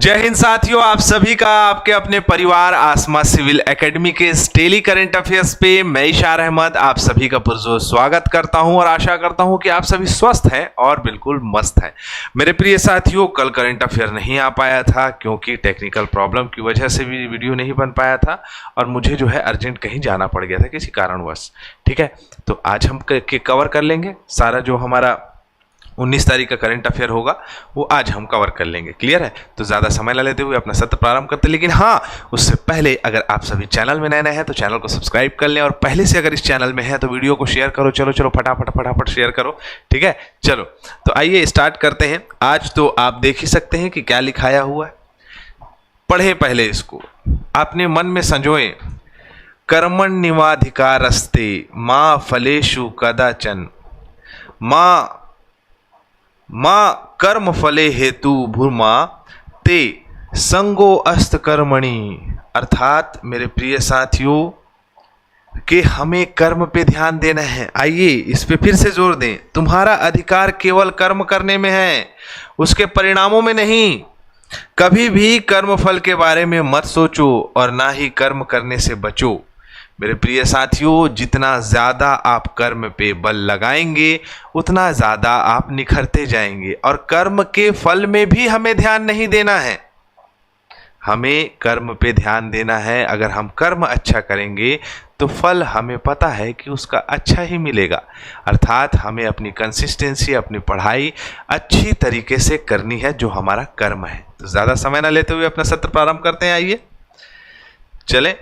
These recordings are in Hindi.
जय हिंद साथियों, आप सभी का आपके अपने परिवार आसमा सिविल एकेडमी के डेली करंट अफेयर्स पे मैं इशार अहमद आप सभी का पुरजोर स्वागत करता हूं और आशा करता हूं कि आप सभी स्वस्थ हैं और बिल्कुल मस्त हैं। मेरे प्रिय साथियों, कल करंट अफेयर नहीं आ पाया था क्योंकि टेक्निकल प्रॉब्लम की वजह से भी वीडियो नहीं बन पाया था और मुझे जो है अर्जेंट कहीं जाना पड़ गया था किसी कारणवश। ठीक है, तो आज हम कवर कर लेंगे सारा जो हमारा 19 तारीख का करंट अफेयर होगा वो आज हम कवर कर लेंगे। क्लियर है? तो ज़्यादा समय न लेते हुए अपना सत्र प्रारंभ करते हैं। लेकिन हाँ, उससे पहले अगर आप सभी चैनल में नए हैं तो चैनल को सब्सक्राइब कर लें और पहले से अगर इस चैनल में है तो वीडियो को शेयर करो। चलो फटाफट शेयर करो। ठीक है, चलो तो आइए स्टार्ट करते हैं। आज तो आप देख ही सकते हैं कि क्या लिखाया हुआ है। पढ़े पहले इसको, आपने मन में संजोए। कर्मण्येवाधिकारस्ते मा फलेषु कदाचन माँ कर्म फले हेतु भूमा ते संगो अस्त कर्मणि। अर्थात मेरे प्रिय साथियों कि हमें कर्म पे ध्यान देना है। आइए इस पे फिर से जोर दें। तुम्हारा अधिकार केवल कर्म करने में है, उसके परिणामों में नहीं। कभी भी कर्म फल के बारे में मत सोचो और ना ही कर्म करने से बचो। मेरे प्रिय साथियों, जितना ज़्यादा आप कर्म पे बल लगाएंगे उतना ज़्यादा आप निखरते जाएंगे और कर्म के फल में भी हमें ध्यान नहीं देना है। हमें कर्म पे ध्यान देना है। अगर हम कर्म अच्छा करेंगे तो फल हमें पता है कि उसका अच्छा ही मिलेगा। अर्थात हमें अपनी कंसिस्टेंसी, अपनी पढ़ाई अच्छी तरीके से करनी है जो हमारा कर्म है। तो ज़्यादा समय ना लेते हुए अपना सत्र प्रारंभ करते हैं। आइए चलें।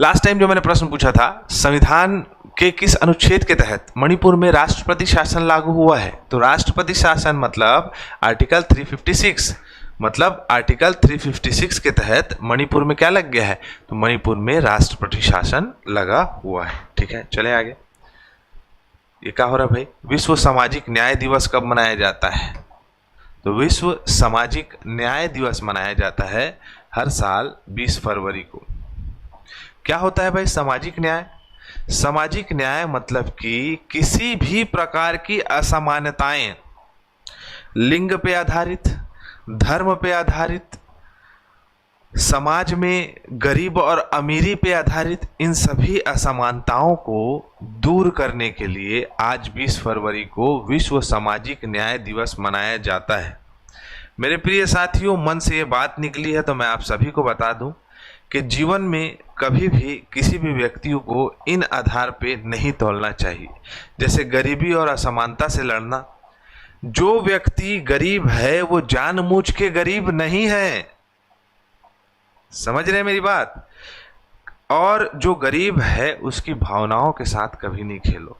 लास्ट टाइम जो मैंने प्रश्न पूछा था, संविधान के किस अनुच्छेद के तहत मणिपुर में राष्ट्रपति शासन लागू हुआ है? तो राष्ट्रपति शासन मतलब आर्टिकल 356, मतलब आर्टिकल 356 के तहत मणिपुर में क्या लग गया है? तो मणिपुर में राष्ट्रपति शासन लगा हुआ है। ठीक है, चले आगे। ये क्या हो रहा है भाई? विश्व सामाजिक न्याय दिवस कब मनाया जाता है? तो विश्व सामाजिक न्याय दिवस मनाया जाता है हर साल 20 फरवरी को। क्या होता है भाई सामाजिक न्याय? सामाजिक न्याय मतलब कि किसी भी प्रकार की असमानताएं, लिंग पे आधारित, धर्म पे आधारित, समाज में गरीब और अमीरी पे आधारित, इन सभी असमानताओं को दूर करने के लिए आज 20 फरवरी को विश्व सामाजिक न्याय दिवस मनाया जाता है। मेरे प्रिय साथियों, मन से ये बात निकली है तो मैं आप सभी को बता दूं कि जीवन में कभी भी किसी भी व्यक्ति को इन आधार पे नहीं तौलना चाहिए। जैसे गरीबी और असमानता से लड़ना। जो व्यक्ति गरीब है वो जानबूझ के गरीब नहीं है, समझ रहे हैं मेरी बात? और जो गरीब है उसकी भावनाओं के साथ कभी नहीं खेलो।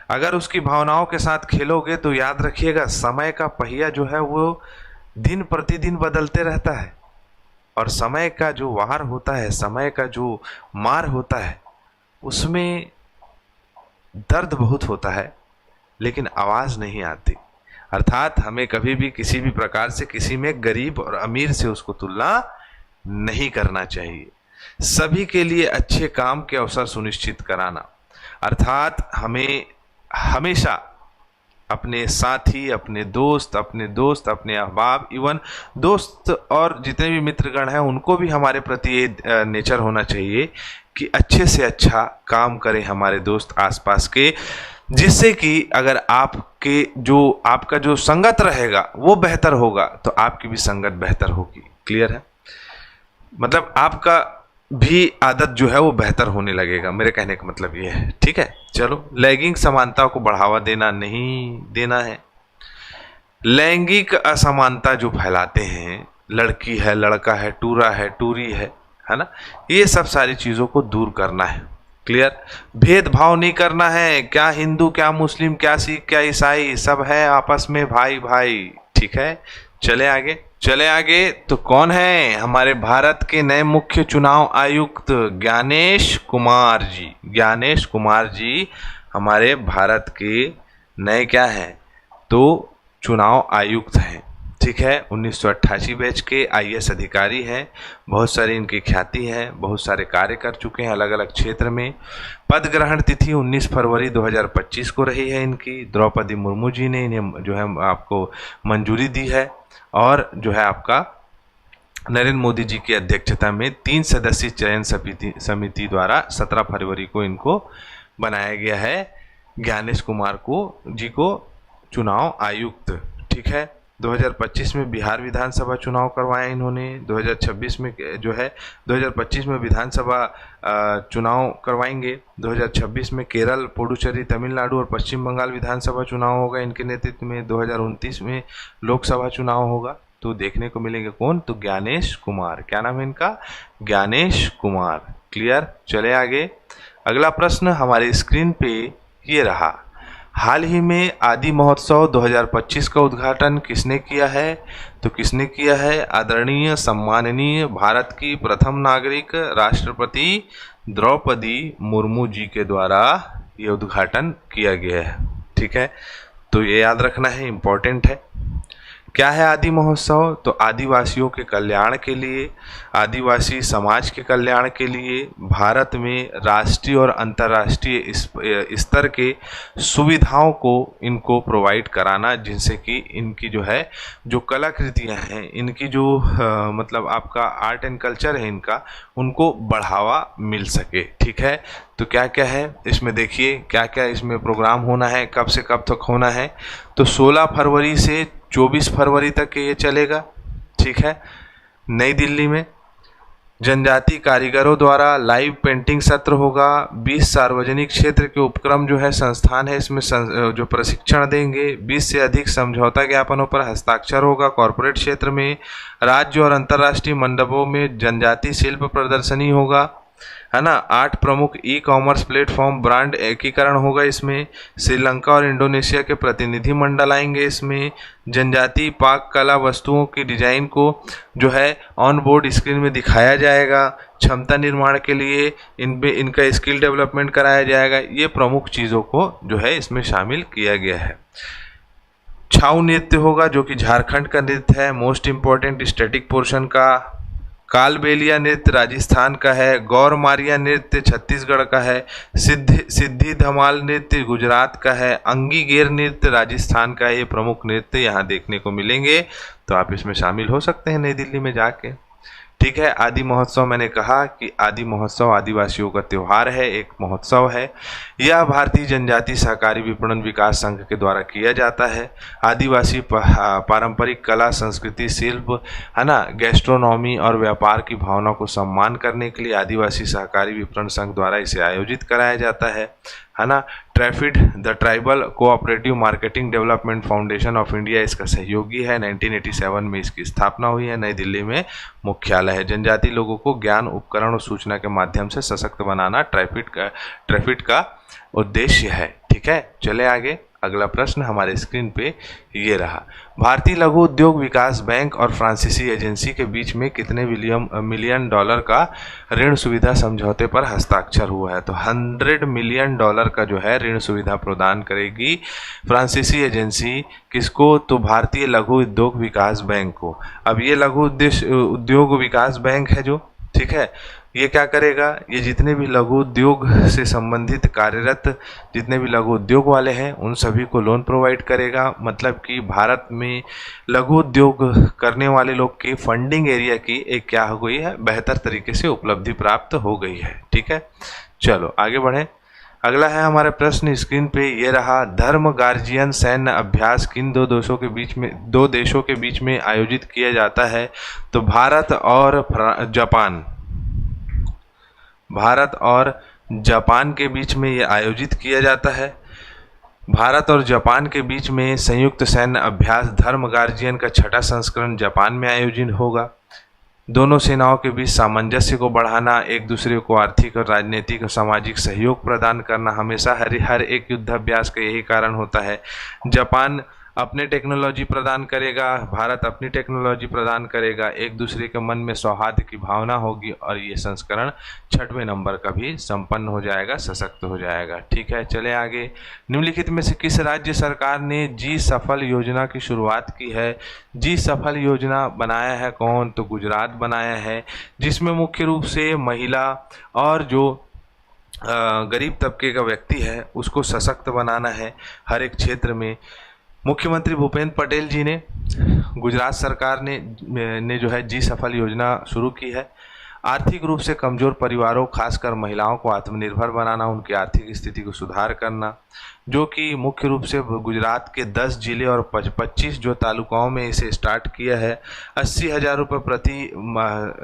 अगर उसकी भावनाओं के साथ खेलोगे तो याद रखिएगा, समय का पहिया जो है वो दिन प्रतिदिन बदलते रहता है और समय का जो वार होता है, समय का जो मार होता है, उसमें दर्द बहुत होता है लेकिन आवाज़ नहीं आती। अर्थात हमें कभी भी किसी भी प्रकार से किसी में गरीब और अमीर से उसको तुलना नहीं करना चाहिए। सभी के लिए अच्छे काम के अवसर सुनिश्चित कराना। अर्थात हमें हमेशा अपने साथी, अपने दोस्त, अपने अहबाब, इवन दोस्त और जितने भी मित्रगण हैं उनको भी हमारे प्रति ये नेचर होना चाहिए कि अच्छे से अच्छा काम करें हमारे दोस्त आसपास के, जिससे कि अगर आपका जो संगत रहेगा वो बेहतर होगा तो आपकी भी संगत बेहतर होगी। क्लियर है? मतलब आपका भी आदत जो है वो बेहतर होने लगेगा। मेरे कहने का मतलब ये है। ठीक है, चलो। लैंगिक समानता को बढ़ावा देना नहीं देना है। लैंगिक असमानता जो फैलाते हैं, लड़की है, लड़का है, टूरा है, टूरी है ना, ये सब सारी चीज़ों को दूर करना है। क्लियर? भेदभाव नहीं करना है। क्या हिंदू, क्या मुस्लिम, क्या सिख, क्या ईसाई, सब है आपस में भाई भाई। ठीक है, चले आगे। तो कौन है हमारे भारत के नए मुख्य चुनाव आयुक्त? ज्ञानेश कुमार जी हमारे भारत के नए क्या हैं? तो चुनाव आयुक्त हैं। ठीक है। 1988 बैच के आईएएस अधिकारी हैं, बहुत सारी इनकी ख्याति है, बहुत सारे कार्य कर चुके हैं अलग अलग क्षेत्र में। पद ग्रहण तिथि 19 फरवरी 2025 को रही है इनकी। द्रौपदी मुर्मू जी ने इन्हें जो है आपको मंजूरी दी है, और जो है आपका नरेंद्र मोदी जी की अध्यक्षता में 3 सदस्यीय चयन समिति द्वारा 17 फरवरी को इनको बनाया गया है, ज्ञानेश कुमार जी को चुनाव आयुक्त। ठीक है। 2025 में बिहार विधानसभा चुनाव करवाया इन्होंने। 2026 में जो है 2025 में विधानसभा चुनाव करवाएंगे। 2026 में केरल, पुडुचेरी, तमिलनाडु और पश्चिम बंगाल विधानसभा चुनाव होगा इनके नेतृत्व में। 2029 में लोकसभा चुनाव होगा। तो देखने को मिलेंगे कौन? तो ज्ञानेश कुमार। क्या नाम है इनका? ज्ञानेश कुमार। क्लियर। चले आगे। अगला प्रश्न हमारे स्क्रीन पे ये रहा, हाल ही में आदि महोत्सव 2025 का उद्घाटन किसने किया है? तो किसने किया है? आदरणीय सम्माननीय भारत की प्रथम नागरिक राष्ट्रपति द्रौपदी मुर्मू जी के द्वारा ये उद्घाटन किया गया है। ठीक है, तो ये याद रखना है, इम्पोर्टेंट है। क्या है आदि महोत्सव? तो आदिवासियों के कल्याण के लिए, आदिवासी समाज के कल्याण के लिए भारत में राष्ट्रीय और अंतर्राष्ट्रीय स्तर के सुविधाओं को इनको प्रोवाइड कराना, जिनसे कि इनकी जो है जो कलाकृतियां हैं, इनकी जो मतलब आपका आर्ट एंड कल्चर है इनका, उनको बढ़ावा मिल सके। ठीक है, तो क्या क्या है इसमें देखिए, क्या क्या इसमें प्रोग्राम होना है, कब से कब तक होना है। तो 16 फरवरी से 24 फरवरी तक ये चलेगा। ठीक है। नई दिल्ली में जनजाति कारीगरों द्वारा लाइव पेंटिंग सत्र होगा। 20 सार्वजनिक क्षेत्र के उपक्रम जो है संस्थान है, इसमें जो प्रशिक्षण देंगे। 20 से अधिक समझौता ज्ञापनों पर हस्ताक्षर होगा कॉरपोरेट क्षेत्र में। राज्य और अंतर्राष्ट्रीय मंडपों में जनजाति शिल्प प्रदर्शनी होगा, है ना। 8 प्रमुख ई कॉमर्स प्लेटफॉर्म ब्रांड एकीकरण होगा इसमें। श्रीलंका और इंडोनेशिया के प्रतिनिधि मंडल आएंगे इसमें। जनजाति पाक कला वस्तुओं की डिजाइन को जो है ऑन बोर्ड स्क्रीन में दिखाया जाएगा। क्षमता निर्माण के लिए इनका स्किल डेवलपमेंट कराया जाएगा। ये प्रमुख चीज़ों को जो है इसमें शामिल किया गया है। छाऊ नृत्य होगा जो कि झारखंड का नृत्य है, मोस्ट इम्पोर्टेंट स्टैटिक पोर्शन का। कालबेलिया नृत्य राजस्थान का है। गौरमारिया नृत्य छत्तीसगढ़ का है। सिद्धि धमाल नृत्य गुजरात का है। अंगीगेर नृत्य राजस्थान का है। ये प्रमुख नृत्य यहाँ देखने को मिलेंगे, तो आप इसमें शामिल हो सकते हैं नई दिल्ली में जाके। ठीक है। आदि महोत्सव, मैंने कहा कि आदि महोत्सव आदिवासियों का त्यौहार है, एक महोत्सव है। यह भारतीय जनजाति सहकारी विपणन विकास संघ के द्वारा किया जाता है। आदिवासी पारंपरिक कला, संस्कृति, शिल्प, है ना, गैस्ट्रोनॉमी और व्यापार की भावना को सम्मान करने के लिए आदिवासी सहकारी विपणन संघ द्वारा इसे आयोजित कराया जाता है ना। TRIFED the tribal cooperative marketing development foundation of India इसका सहयोगी है। 1987 में इसकी स्थापना हुई है। नई दिल्ली में मुख्यालय है। जनजाति लोगों को ज्ञान, उपकरण और सूचना के माध्यम से सशक्त बनाना ट्रैफिड का उद्देश्य है। ठीक है, चले आगे। अगला प्रश्न हमारे स्क्रीन पे ये रहा, भारतीय लघु उद्योग विकास बैंक और फ्रांसीसी एजेंसी के बीच में कितने मिलियन डॉलर का ऋण सुविधा समझौते पर हस्ताक्षर हुआ है? तो $100 मिलियन का जो है ऋण सुविधा प्रदान करेगी फ्रांसीसी एजेंसी। किसको? तो भारतीय लघु उद्योग विकास बैंक को। अब ये लघु उद्योग विकास बैंक है जो, ठीक है, ये क्या करेगा? ये जितने भी लघु उद्योग से संबंधित कार्यरत जितने भी लघु उद्योग वाले हैं उन सभी को लोन प्रोवाइड करेगा। मतलब कि भारत में लघु उद्योग करने वाले लोग की फंडिंग एरिया की एक क्या हो गई है, बेहतर तरीके से उपलब्धि प्राप्त हो गई है। ठीक है, चलो आगे बढ़ें। अगला है हमारा प्रश्न स्क्रीन पे ये रहा, धर्म गार्जियन सैन्य अभ्यास किन दो देशों के बीच में आयोजित किया जाता है? तो भारत और जापान के बीच में ये आयोजित किया जाता है। भारत और जापान के बीच में संयुक्त सैन्य अभ्यास धर्म गार्जियन का 6ठा संस्करण जापान में आयोजित होगा। दोनों सेनाओं के बीच सामंजस्य को बढ़ाना, एक दूसरे को आर्थिक और राजनीतिक और सामाजिक सहयोग प्रदान करना हमेशा हर एक युद्धाभ्यास का यही कारण होता है। जापान अपने टेक्नोलॉजी प्रदान करेगा, भारत अपनी टेक्नोलॉजी प्रदान करेगा, एक दूसरे के मन में सौहार्द की भावना होगी और ये संस्करण 6वें नंबर का भी संपन्न हो जाएगा, सशक्त हो जाएगा। ठीक है, चले आगे। निम्नलिखित में से किस राज्य सरकार ने जी सफल योजना की शुरुआत की है? जी सफल योजना बनाया है कौन? तो गुजरात बनाया है, जिसमें मुख्य रूप से महिला और जो गरीब तबके का व्यक्ति है उसको सशक्त बनाना है हर एक क्षेत्र में। मुख्यमंत्री भूपेंद्र पटेल जी ने, गुजरात सरकार ने जो है जी सफल योजना शुरू की है। आर्थिक रूप से कमज़ोर परिवारों, खासकर महिलाओं को आत्मनिर्भर बनाना, उनकी आर्थिक स्थिति को सुधार करना, जो कि मुख्य रूप से गुजरात के 10 जिले और 25 जो तालुकाओं में इसे स्टार्ट किया है। 80,000 रुपये प्रति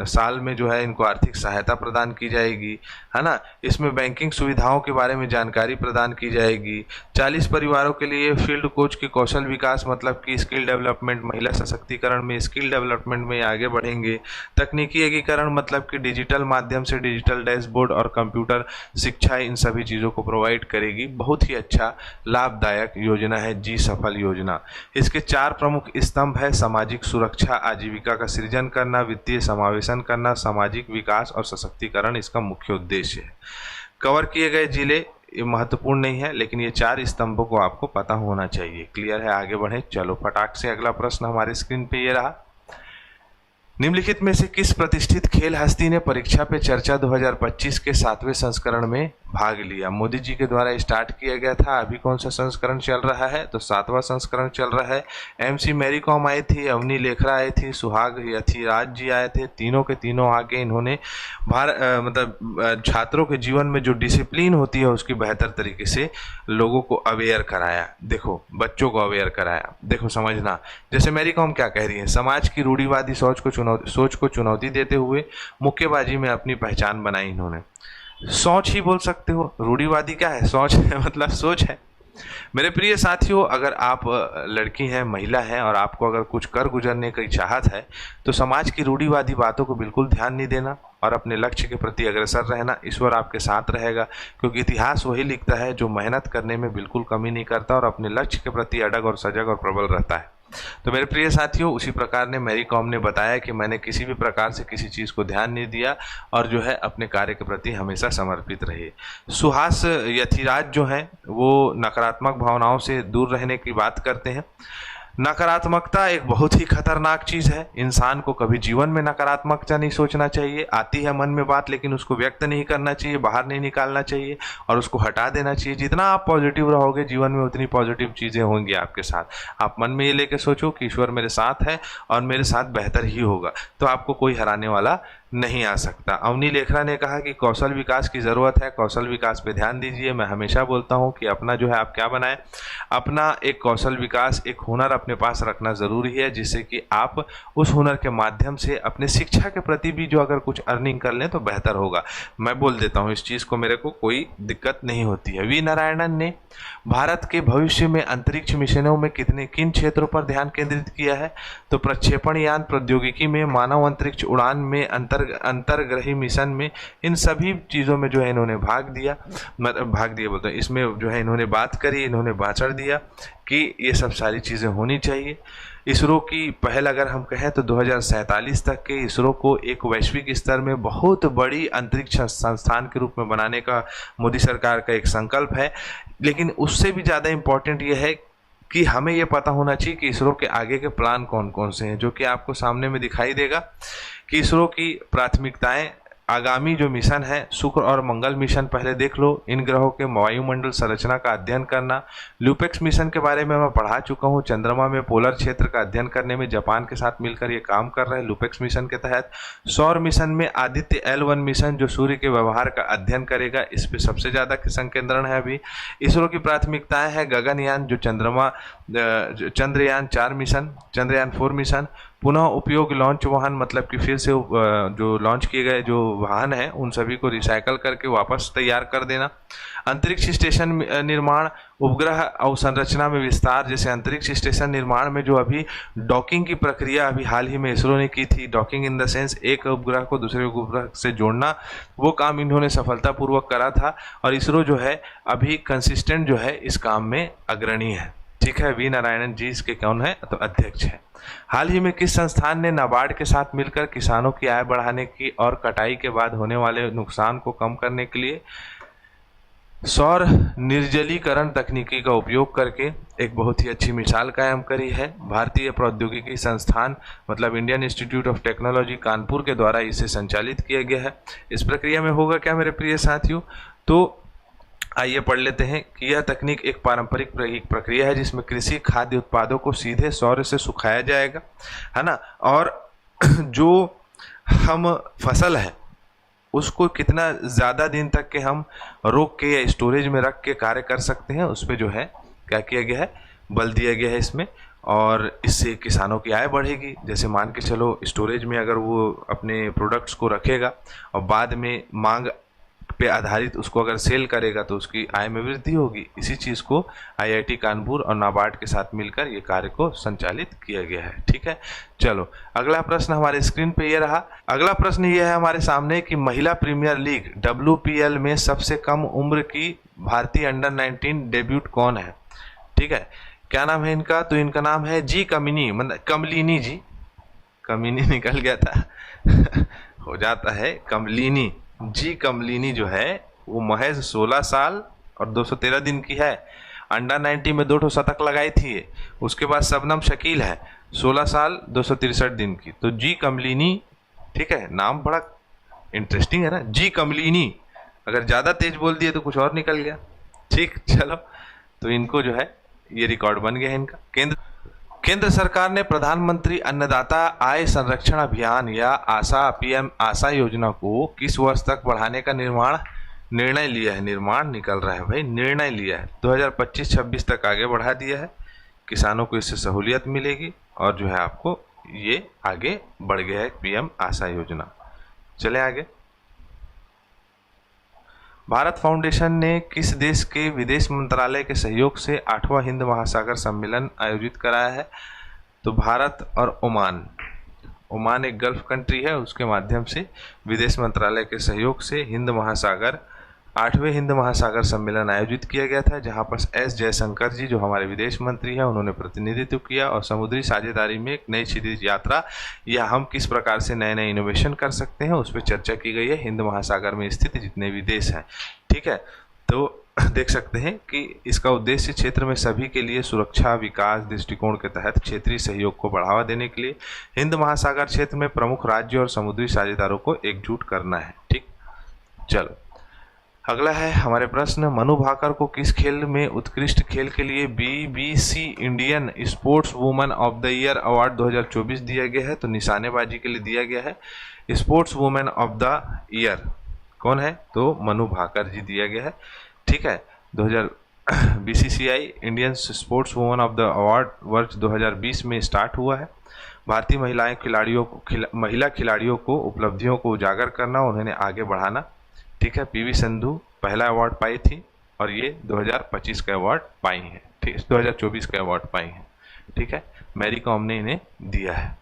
साल में जो है इनको आर्थिक सहायता प्रदान की जाएगी, है ना। इसमें बैंकिंग सुविधाओं के बारे में जानकारी प्रदान की जाएगी। 40 परिवारों के लिए फील्ड कोच की कौशल विकास, मतलब कि स्किल डेवलपमेंट, महिला सशक्तिकरण में, स्किल डेवलपमेंट में आगे बढ़ेंगे। तकनीकी एकीकरण, मतलब कि डिजिटल माध्यम से डिजिटल डैशबोर्ड और कंप्यूटर शिक्षा इन सभी चीज़ों को प्रोवाइड करेगी। बहुत ही अच्छा लाभदायक योजना है जी सफल योजना। इसके 4 प्रमुख स्तंभ है: सामाजिक सुरक्षा, आजीविका का सृजन करना, वित्तीय समावेशन करना, सामाजिक विकास और सशक्तिकरण इसका मुख्य उद्देश्य है। कवर किए गए जिले ये महत्वपूर्ण नहीं है, लेकिन ये 4 स्तंभों को आपको पता होना चाहिए। क्लियर है? आगे बढ़े, चलो फटाक से अगला प्रश्न हमारे स्क्रीन पे ये रहा। निम्नलिखित में से किस प्रतिष्ठित खेल हस्ती ने परीक्षा पे चर्चा 2025 के 7वें संस्करण में भाग लिया? मोदी जी के द्वारा स्टार्ट किया गया था। अभी कौन सा संस्करण चल रहा है? तो 7वां संस्करण चल रहा है। MC मैरी कॉम आई थी, अवनी लेखरा आई थी, सुहाग यथिराज जी आए थे। तीनों के तीनों आके इन्होंने मतलब छात्रों के जीवन में जो डिसिप्लिन होती है उसकी बेहतर तरीके से लोगों को अवेयर कराया। देखो, बच्चों को अवेयर कराया। देखो, समझना, जैसे मैरी कॉम क्या कह रही है, समाज की रूढ़िवादी सोच को चुनौती देते हुए मुक्केबाजी में अपनी पहचान बनाई इन्होंने। सोच ही बोल सकते हो, रूढ़िवादी क्या है? सोच है, मतलब सोच है। मेरे प्रिय साथियों, अगर आप लड़की हैं, महिला हैं और आपको अगर कुछ कर गुजरने की चाहत है तो समाज की रूढ़िवादी बातों को बिल्कुल ध्यान नहीं देना और अपने लक्ष्य के प्रति अग्रसर रहना। ईश्वर आपके साथ रहेगा, क्योंकि इतिहास वही लिखता है जो मेहनत करने में बिल्कुल कमी नहीं करता और अपने लक्ष्य के प्रति अडग और सजग और प्रबल रहता है। तो मेरे प्रिय साथियों, उसी प्रकार ने मैरी कॉम ने बताया कि मैंने किसी भी प्रकार से किसी चीज़ को ध्यान नहीं दिया और जो है अपने कार्य के प्रति हमेशा समर्पित रहे। सुहास यथिराज जो हैं वो नकारात्मक भावनाओं से दूर रहने की बात करते हैं। नकारात्मकता एक बहुत ही खतरनाक चीज़ है। इंसान को कभी जीवन में नकारात्मकता नहीं सोचना चाहिए। आती है मन में बात, लेकिन उसको व्यक्त नहीं करना चाहिए, बाहर नहीं निकालना चाहिए और उसको हटा देना चाहिए। जितना आप पॉजिटिव रहोगे जीवन में उतनी पॉजिटिव चीज़ें होंगी आपके साथ। आप मन में ये लेके सोचो कि ईश्वर मेरे साथ है और मेरे साथ बेहतर ही होगा, तो आपको कोई हराने वाला नहीं आ सकता। अवनी लेखरा ने कहा कि कौशल विकास की ज़रूरत है, कौशल विकास पे ध्यान दीजिए। मैं हमेशा बोलता हूँ कि अपना जो है आप क्या बनाएं, अपना एक कौशल विकास, एक हुनर अपने पास रखना ज़रूरी है, जिससे कि आप उस हुनर के माध्यम से अपने शिक्षा के प्रति भी जो अगर कुछ अर्निंग कर लें तो बेहतर होगा। मैं बोल देता हूँ इस चीज़ को, मेरे को कोई दिक्कत नहीं होती है। वी नारायणन ने भारत के भविष्य में अंतरिक्ष मिशनों में किन क्षेत्रों पर ध्यान केंद्रित किया है? तो प्रक्षेपण यान प्रौद्योगिकी में, मानव अंतरिक्ष उड़ान में, अंतर्ग्रही मिशन में, इन सभी चीज़ों में जो है इन्होंने भाग दिया बोलते हैं, इसमें जो है इन्होंने बात करी, इन्होंने भाषण दिया कि ये सब सारी चीज़ें होनी चाहिए। इसरो की पहल अगर हम कहें तो 2047 तक के इसरो को एक वैश्विक स्तर में बहुत बड़ी अंतरिक्ष संस्थान के रूप में बनाने का मोदी सरकार का एक संकल्प है। लेकिन उससे भी ज़्यादा इम्पोर्टेंट ये है कि हमें ये पता होना चाहिए कि इसरो के आगे के प्लान कौन कौन से हैं, जो कि आपको सामने में दिखाई देगा कि इसरो की प्राथमिकताएं, आगामी जो मिशन है, शुक्र और मंगल मिशन पहले देख लो। इन ग्रहों के वायुमंडल संरचना का अध्ययन करना। ल्यूपेक्स मिशन के बारे में मैं पढ़ा चुका हूँ। चंद्रमा में पोलर क्षेत्र का अध्ययन करने में जापान के साथ मिलकर ये काम कर रहे हैं ल्यूपेक्स मिशन के तहत। सौर मिशन में आदित्य L1 मिशन जो सूर्य के व्यवहार का अध्ययन करेगा, इस पर सबसे ज़्यादा संकेंद्रण है अभी। इसरो की प्राथमिकताएँ हैं गगनयान जो चंद्रयान 4 मिशन, चंद्रयान 4 मिशन, पुनः उपयोग लॉन्च वाहन, मतलब कि फिर से जो लॉन्च किए गए जो वाहन हैं उन सभी को रिसाइकल करके वापस तैयार कर देना। अंतरिक्ष स्टेशन निर्माण, उपग्रह अवसंरचना में विस्तार, जैसे अंतरिक्ष स्टेशन निर्माण में जो अभी डॉकिंग की प्रक्रिया अभी हाल ही में इसरो ने की थी, डॉकिंग इन द सेंस एक उपग्रह को दूसरे उपग्रह से जोड़ना, वो काम इन्होंने सफलतापूर्वक करा था और इसरो जो है अभी कंसिस्टेंट जो है इस काम में अग्रणी है। ठीक है, वी नारायणन जी इसके कौन है, तो अध्यक्ष है। हाल ही में किस संस्थान ने नाबार्ड के साथ मिलकर किसानों की आय बढ़ाने की और कटाई के बाद होने वाले नुकसान को कम करने के लिए सौर निर्जलीकरण तकनीकी का उपयोग करके एक बहुत ही अच्छी मिसाल कायम करी है? भारतीय प्रौद्योगिकी संस्थान मतलब Indian institute of technology Kanpur के द्वारा इसे संचालित किया गया है। इस प्रक्रिया में होगा क्या मेरे प्रिय साथियों, तो आइए पढ़ लेते हैं कि यह तकनीक एक पारंपरिक प्रक्रिया है जिसमें कृषि खाद्य उत्पादों को सीधे सौर से सुखाया जाएगा, है ना, और जो हम फसल है उसको कितना ज़्यादा दिन तक के हम रोक के या स्टोरेज में रख के कार्य कर सकते हैं, उस पर जो है क्या किया गया है, बल दिया गया है इसमें। और इससे किसानों की आय बढ़ेगी। जैसे मान के चलो स्टोरेज में अगर वो अपने प्रोडक्ट्स को रखेगा और बाद में मांग पे आधारित उसको अगर सेल करेगा तो उसकी आय में वृद्धि होगी। इसी चीज़ को आईआईटी कानपुर और नाबार्ड के साथ मिलकर ये कार्य को संचालित किया गया है। ठीक है, चलो अगला प्रश्न हमारे स्क्रीन पे ये रहा। अगला प्रश्न ये है हमारे सामने कि महिला प्रीमियर लीग WPL में सबसे कम उम्र की भारतीय अंडर 19 डेब्यूट कौन है? ठीक है, क्या नाम है इनका, तो इनका नाम है जी कमिनी, मतलब कमलिनी जी, कमिनी निकल गया था हो जाता है कमलिनी जी। कमलिनी जो है वो महज 16 साल और 213 दिन की है। अंडर 90 में 2 शतक लगाई थी। उसके बाद शबनम शकील है 16 साल 263 दिन की। तो जी कमलिनी, ठीक है, नाम बड़ा इंटरेस्टिंग है ना, जी कमलिनी। अगर ज़्यादा तेज बोल दिए तो कुछ और निकल गया। ठीक, चलो, तो इनको जो है ये रिकॉर्ड बन गया है इनका। केंद्र सरकार ने प्रधानमंत्री अन्नदाता आय संरक्षण अभियान या आशा PM आशा योजना को किस वर्ष तक बढ़ाने का निर्णय लिया है? निर्माण निकल रहा है भाई, निर्णय लिया है। 2025-26 तक आगे बढ़ा दिया है। किसानों को इससे सहूलियत मिलेगी और जो है आपको ये आगे बढ़ गया है PM आशा योजना। चले आगे। भारत फाउंडेशन ने किस देश के विदेश मंत्रालय के सहयोग से 8वां हिंद महासागर सम्मेलन आयोजित कराया है? तो भारत और ओमान। ओमान एक गल्फ कंट्री है, उसके माध्यम से विदेश मंत्रालय के सहयोग से 8वें हिंद महासागर सम्मेलन आयोजित किया गया था, जहां पर S जयशंकर जी जो हमारे विदेश मंत्री हैं उन्होंने प्रतिनिधित्व किया और समुद्री साझेदारी में एक नई क्षितिज यात्रा या हम किस प्रकार से नए नए इनोवेशन कर सकते हैं उस पर चर्चा की गई है हिंद महासागर में स्थित जितने भी देश हैं। ठीक है, तो देख सकते हैं कि इसका उद्देश्य क्षेत्र में सभी के लिए सुरक्षा विकास दृष्टिकोण के तहत क्षेत्रीय सहयोग को बढ़ावा देने के लिए हिंद महासागर क्षेत्र में प्रमुख राज्य और समुद्री साझेदारों को एकजुट करना है। ठीक, चलो अगला है हमारे प्रश्न, मनु भाकर को किस खेल में उत्कृष्ट खेल के लिए BBC Indian sports woman of the year award 2024 दिया गया है? तो निशानेबाजी के लिए दिया गया है sports women of the year. कौन है? तो मनु भाकर जी दिया गया है। ठीक है, BCCI Indian sports woman of the award वर्ष 2020 में स्टार्ट हुआ है। भारतीय महिला खिलाड़ियों को उपलब्धियों को उजागर करना, उन्हें आगे बढ़ाना। ठीक है, PV सिंधु पहला अवार्ड पाई थी और ये 2025 का अवार्ड पाई हैं। ठीक, 2024 का अवार्ड पाई हैं। ठीक है, मैरी कॉम ने इन्हें दिया है।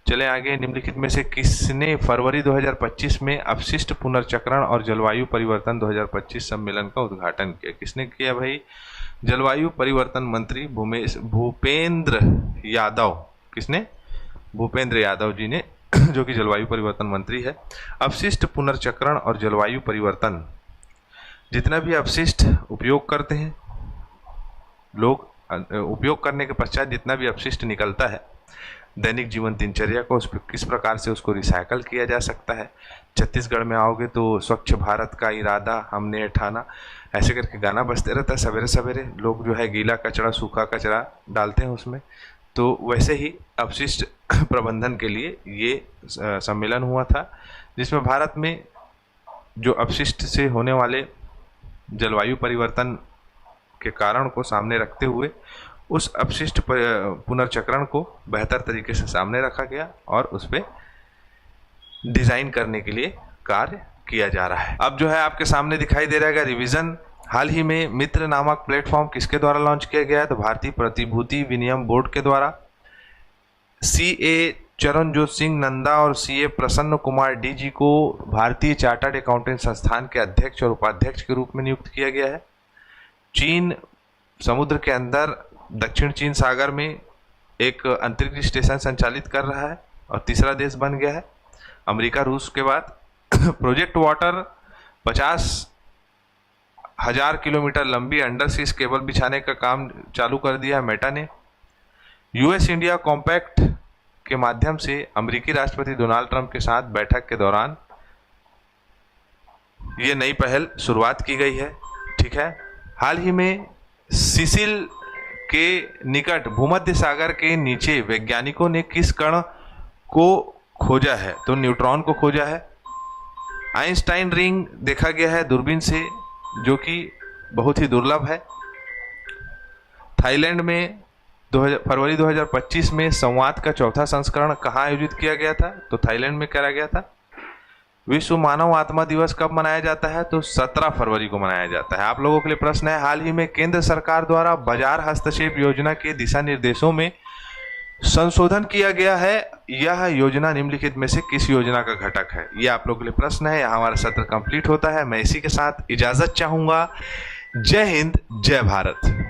चले आगे। निम्नलिखित में से किसने फरवरी 2025 में अपशिष्ट पुनर्चक्रण और जलवायु परिवर्तन 2025 सम्मेलन का उद्घाटन किया? किसने किया भाई? जलवायु परिवर्तन मंत्री भूपेंद्र यादव। किसने? भूपेंद्र यादव जी ने, जो कि जलवायु परिवर्तन मंत्री है। अपशिष्ट पुनर्चक्रण और जलवायु परिवर्तन, जितना भी अपशिष्ट उपयोग करते हैं लोग, उपयोग करने के पश्चात जितना भी अपशिष्ट निकलता है दैनिक जीवन दिनचर्या को, उस पर किस प्रकार से उसको रिसाइकल किया जा सकता है। छत्तीसगढ़ में आओगे तो स्वच्छ भारत का इरादा हमने ठाना, ऐसे करके गाना बजते रहता है। सवेरे सवेरे लोग जो है गीला कचरा सूखा कचरा डालते हैं उसमें। तो वैसे ही अपशिष्ट प्रबंधन के लिए ये सम्मेलन हुआ था, जिसमें भारत में जो अपशिष्ट से होने वाले जलवायु परिवर्तन के कारण को सामने रखते हुए उस अपशिष्ट पुनर्चक्रण को बेहतर तरीके से सामने रखा गया और उस पर डिज़ाइन करने के लिए कार्य किया जा रहा है। अब जो है आपके सामने दिखाई दे रहा है रिवीजन। हाल ही में मित्र नामक प्लेटफॉर्म किसके द्वारा लॉन्च किया गया है? तो भारतीय प्रतिभूति विनिमय बोर्ड के द्वारा। CA चरणजोत सिंह नंदा और CA प्रसन्न कुमार DG को भारतीय चार्टर्ड अकाउंटेंट संस्थान के अध्यक्ष और उपाध्यक्ष के रूप में नियुक्त किया गया है। चीन समुद्र के अंदर दक्षिण चीन सागर में एक अंतरिक्ष स्टेशन संचालित कर रहा है और तीसरा देश बन गया है अमेरिका रूस के बाद। प्रोजेक्ट वाटर 50,000 किलोमीटर लंबी अंडर सीज केबल बिछाने का काम चालू कर दिया है मेटा ने। यूएस इंडिया कॉम्पैक्ट के माध्यम से अमेरिकी राष्ट्रपति डोनाल्ड ट्रंप के साथ बैठक के दौरान ये नई पहल शुरुआत की गई है। ठीक है, हाल ही में सिसिल के निकट भूमध्य सागर के नीचे वैज्ञानिकों ने किस कण को खोजा है? तो न्यूट्रॉन को खोजा है। आइंस्टाइन रिंग देखा गया है दूरबीन से, जो कि बहुत ही दुर्लभ है। थाईलैंड में फरवरी 2025 में संवाद का चौथा संस्करण कहाँ आयोजित किया गया था? तो थाईलैंड में करा गया था। विश्व मानव आत्मा दिवस कब मनाया जाता है? तो 17 फरवरी को मनाया जाता है। आप लोगों के लिए प्रश्न है, हाल ही में केंद्र सरकार द्वारा बाजार हस्तक्षेप योजना के दिशा निर्देशों में संशोधन किया गया है। यह योजना निम्नलिखित में से किस योजना का घटक है? यह आप लोगों के लिए प्रश्न है। यहाँ हमारा सत्र कंप्लीट होता है। मैं इसी के साथ इजाजत चाहूंगा। जय हिंद, जय भारत।